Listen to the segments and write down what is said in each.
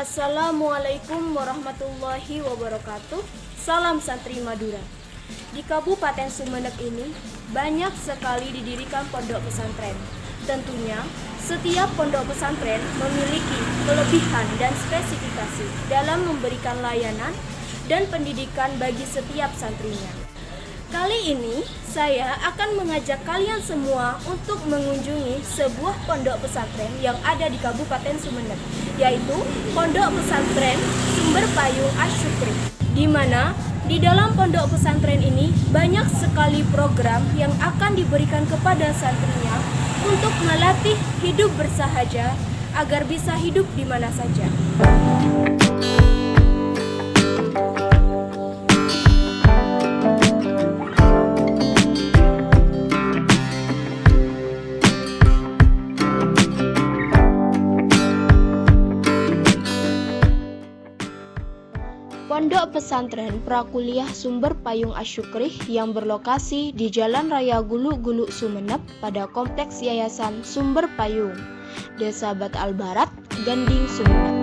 Assalamualaikum warahmatullahi wabarakatuh. Salam santri Madura. Di Kabupaten Sumeneb ini banyak sekali didirikan pondok pesantren. Tentunya setiap pondok pesantren memiliki kelebihan dan spesifikasi dalam memberikan layanan dan pendidikan bagi setiap santrinya. Kali ini saya akan mengajak kalian semua untuk mengunjungi sebuah pondok pesantren yang ada di Kabupaten Sumeneb, yaitu Pondok Pesantren Sumber Payung Asy-Syukri, di mana di dalam pondok pesantren ini banyak sekali program yang akan diberikan kepada santrinya untuk melatih hidup bersahaja agar bisa hidup di mana saja. Pondok Pesantren Prakuliah Sumber Payung Asy-Syukri yang berlokasi di Jalan Raya Guluk-Guluk Sumeneb pada Kompleks Yayasan Sumber Payung, Desa Bat Al Barat, Ganding, Sumeneb.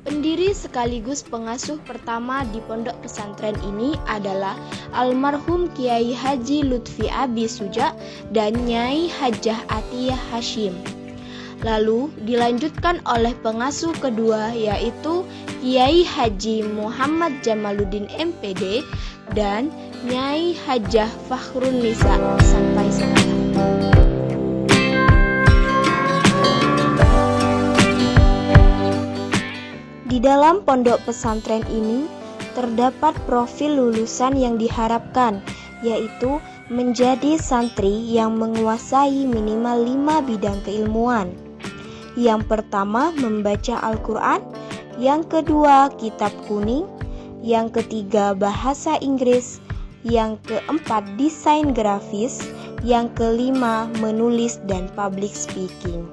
Pendiri sekaligus pengasuh pertama di pondok pesantren ini adalah almarhum Kiai Haji Lutfi Abi Suja dan Nyai Hajah Atiyah Hashim. Lalu dilanjutkan oleh pengasuh kedua yaitu Kiai Haji Muhammad Jamaluddin MPD dan Nyai Hajah Fakhrun Nisa sampai sekarang. Di dalam pondok pesantren ini terdapat profil lulusan yang diharapkan, yaitu menjadi santri yang menguasai minimal 5 bidang keilmuan. Yang pertama membaca Al-Quran, yang kedua kitab kuning, yang ketiga bahasa Inggris, yang keempat desain grafis, yang kelima menulis dan public speaking.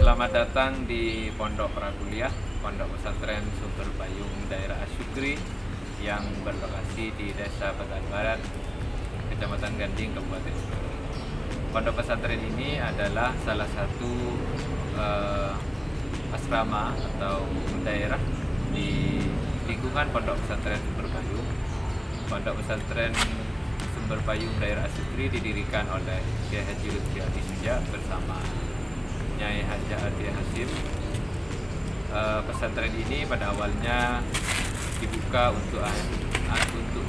Selamat datang di Pondok Prakuliah, Pondok Pesantren Sumber Payung Daerah Asy-Syukri yang berlokasi di Desa Bat Al Barat, Kecamatan Ganding, Kabupaten Sumeneb. Pondok pesantren ini adalah salah satu asrama atau daerah di lingkungan Pondok Pesantren Sumber Payung. Pondok Pesantren Sumber Payung Daerah Asy-Syukri didirikan oleh Kiai Haji Lutfi Abi Suja bersama Nyai Hajah Atiyah Hashim. Pesantren ini pada awalnya dibuka untuk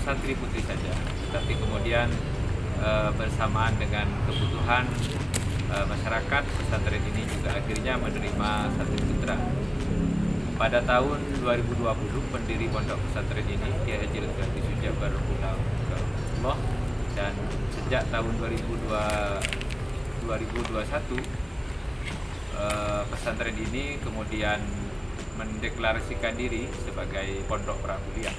santri putri saja, tapi kemudian bersamaan dengan kebutuhan masyarakat, pesantren ini juga akhirnya menerima santri putra. Pada tahun 2020 pendiri pondok pesantren ini Kiai Haji Lutfi Abi Suja berpulang ke Allah, dan sejak tahun 2021 pesantren ini kemudian mendeklarasikan diri sebagai pondok prakuliah,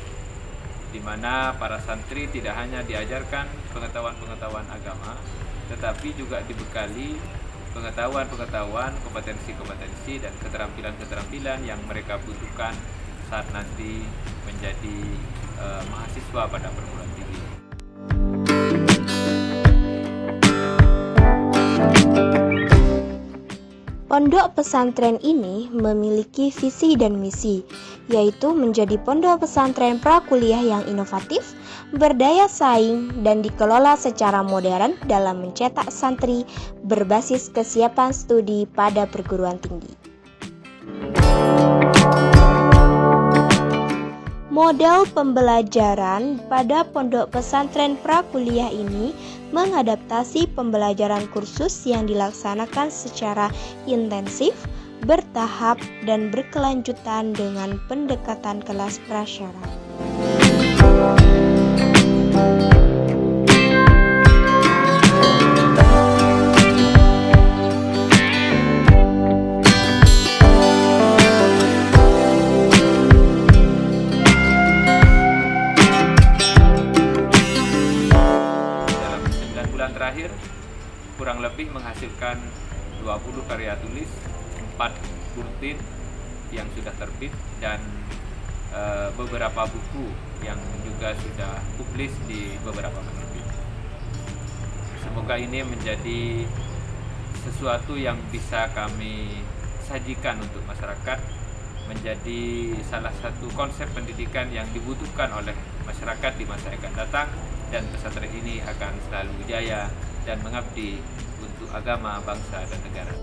di mana para santri tidak hanya diajarkan pengetahuan-pengetahuan agama, tetapi juga dibekali pengetahuan-pengetahuan, kompetensi-kompetensi dan keterampilan-keterampilan yang mereka butuhkan saat nanti menjadi mahasiswa pada perguruan tinggi. Pondok pesantren ini memiliki visi dan misi, yaitu menjadi pondok pesantren prakuliah yang inovatif, berdaya saing, dan dikelola secara modern dalam mencetak santri berbasis kesiapan studi pada perguruan tinggi. Model pembelajaran pada pondok pesantren prakuliah ini mengadaptasi pembelajaran kursus yang dilaksanakan secara intensif, bertahap, dan berkelanjutan dengan pendekatan kelas prasyarat. Terakhir kurang lebih menghasilkan 20 karya tulis, 4 bulletin yang sudah terbit, dan beberapa buku yang juga sudah publis di beberapa penerbit. Semoga ini menjadi sesuatu yang bisa kami sajikan untuk masyarakat, menjadi salah satu konsep pendidikan yang dibutuhkan oleh masyarakat di masa yang akan datang, dan pesantren ini akan selalu jaya dan mengabdi untuk agama, bangsa, dan negara.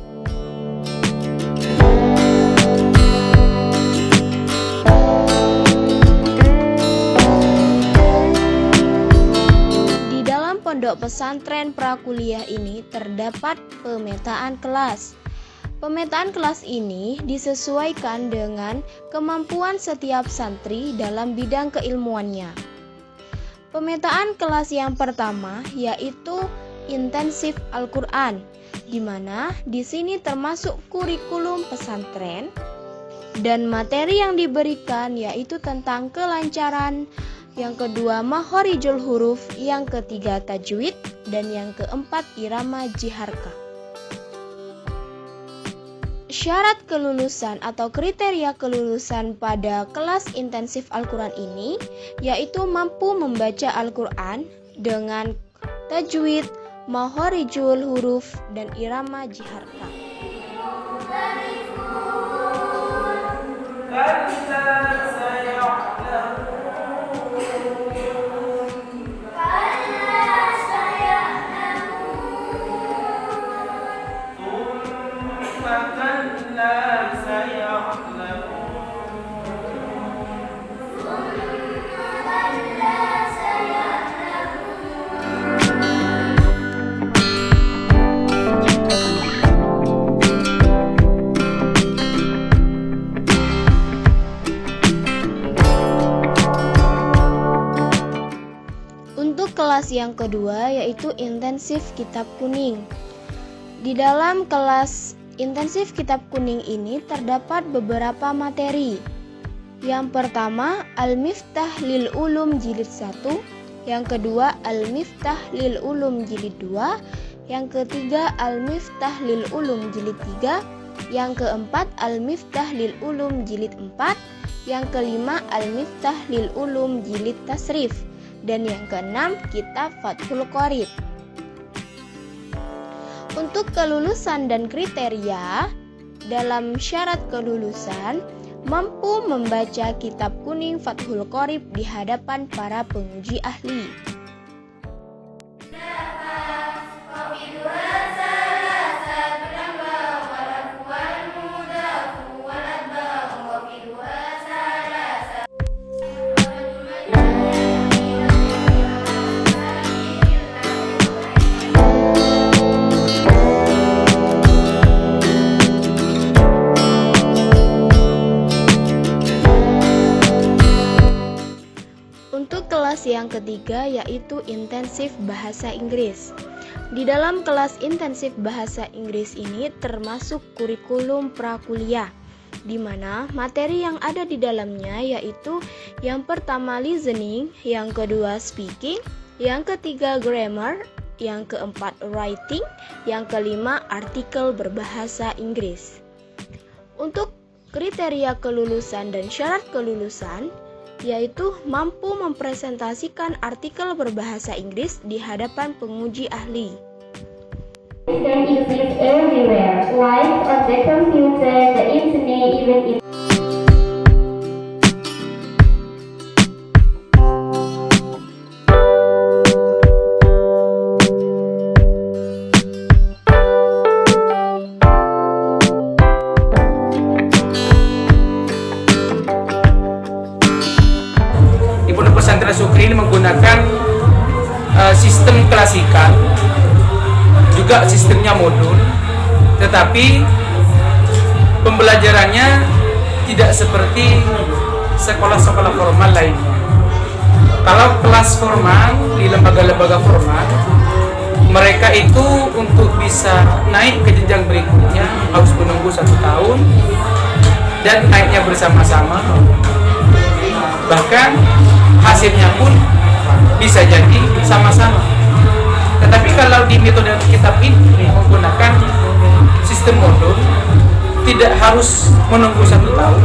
Di dalam pondok pesantren prakuliah ini terdapat pemetaan kelas. Pemetaan kelas ini disesuaikan dengan kemampuan setiap santri dalam bidang keilmuannya. Pemetaan kelas yang pertama yaitu intensif Al-Quran, di mana di sini termasuk kurikulum pesantren dan materi yang diberikan yaitu tentang kelancaran, yang kedua makhorijul huruf, yang ketiga tajwid, dan yang keempat irama jiharka. Syarat kelulusan atau kriteria kelulusan pada kelas intensif Al-Quran ini yaitu mampu membaca Al-Quran dengan tajwid, makhorijul huruf, dan irama jiharka. Untuk kelas yang kedua yaitu intensif kitab kuning. Di dalam kelas intensif kitab kuning ini terdapat beberapa materi. Yang pertama Al-Miftah lil Ulum jilid 1, yang kedua Al-Miftah lil Ulum jilid 2, yang ketiga Al-Miftah lil Ulum jilid 3, yang keempat Al-Miftah lil Ulum jilid 4, yang kelima Al-Miftah lil Ulum jilid tasrif, dan yang keenam kitab Fathul Qorib. Untuk kelulusan dan kriteria, dalam syarat kelulusan mampu membaca kitab kuning Fathul Qorib di hadapan para penguji ahli. Kelas yang ketiga yaitu intensif bahasa Inggris. Di dalam kelas intensif bahasa Inggris ini termasuk kurikulum prakuliah, di mana materi yang ada di dalamnya yaitu yang pertama listening, yang kedua speaking, yang ketiga grammar, yang keempat writing, yang kelima artikel berbahasa Inggris. Untuk kriteria kelulusan dan syarat kelulusan yaitu mampu mempresentasikan artikel berbahasa Inggris di hadapan penguji ahli. Can exist everywhere, like on the computer, the internet, even in Pesantren Sukri ini menggunakan sistem klasikal, juga sistemnya modul, tetapi pembelajarannya tidak seperti sekolah-sekolah formal lainnya. Kalau kelas formal di lembaga-lembaga formal, mereka itu untuk bisa naik ke jenjang berikutnya harus menunggu 1 tahun dan naiknya bersama-sama. Bahkan hasilnya pun bisa jadi sama-sama. Tetapi kalau di metode kitab ini menggunakan sistem modul, tidak harus menunggu 1 tahun.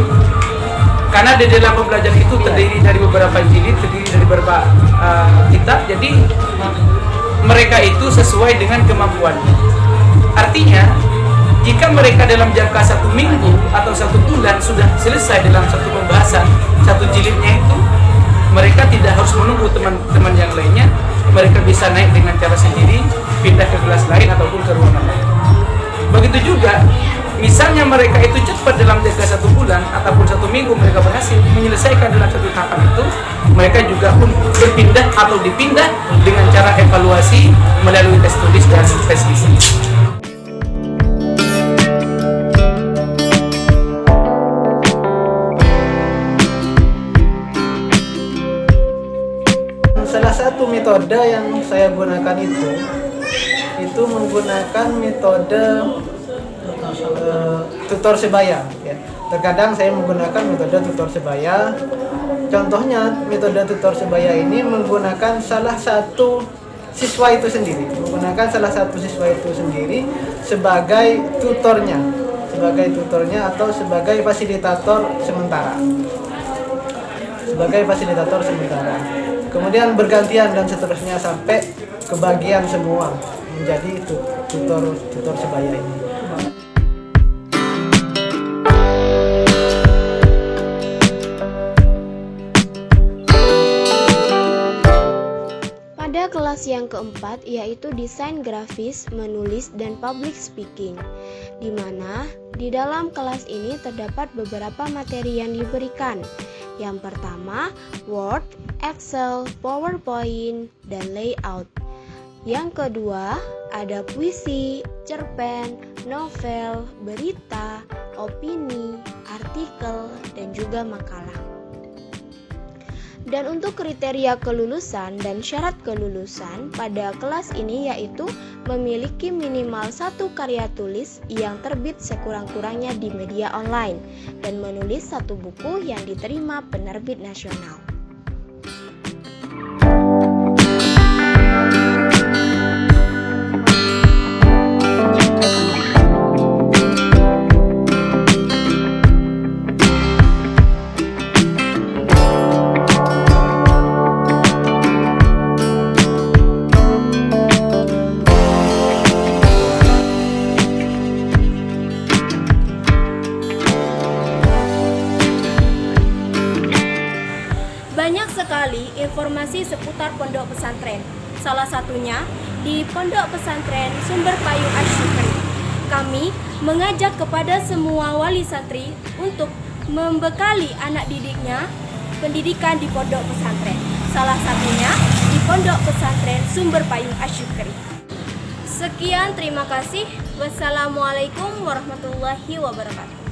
Karena di dalam pembelajaran itu terdiri dari beberapa jilid, terdiri dari beberapa kitab, jadi mereka itu sesuai dengan kemampuannya. Artinya, jika mereka dalam jangka 1 minggu atau 1 bulan sudah selesai dalam satu pembahasan, 1 jilidnya itu, mereka tidak harus menunggu teman-teman yang lainnya. Mereka bisa naik dengan cara sendiri, pindah ke kelas lain ataupun ke ruangan lain. Begitu juga, misalnya mereka itu cepat dalam jangka 1 bulan ataupun 1 minggu mereka berhasil menyelesaikan dalam satu tahapan itu, mereka juga pun berpindah atau dipindah dengan cara evaluasi melalui tes tulis dan tes lisan. Salah satu metode yang saya gunakan itu menggunakan metode tutor sebaya. Ya. Terkadang saya menggunakan metode tutor sebaya. Contohnya metode tutor sebaya ini menggunakan salah satu siswa itu sendiri, sebagai tutornya atau sebagai fasilitator sementara. Kemudian bergantian dan seterusnya sampai kebagian semua menjadi tutor sebaya ini. Pada kelas yang keempat yaitu desain grafis, menulis, dan public speaking, di mana di dalam kelas ini terdapat beberapa materi yang diberikan. Yang pertama, Word, Excel, PowerPoint, dan layout. Yang kedua, ada puisi, cerpen, novel, berita, opini, artikel, dan juga makalah. Dan untuk kriteria kelulusan dan syarat kelulusan pada kelas ini yaitu memiliki minimal 1 karya tulis yang terbit sekurang-kurangnya di media online dan menulis 1 buku yang diterima penerbit nasional. Banyak sekali informasi seputar pondok pesantren. Salah satunya di Pondok Pesantren Sumber Payung Asy-Syukri. Kami mengajak kepada semua wali santri untuk membekali anak didiknya pendidikan di pondok pesantren. Salah satunya di Pondok Pesantren Sumber Payung Asy-Syukri. Sekian, terima kasih. Wassalamualaikum warahmatullahi wabarakatuh.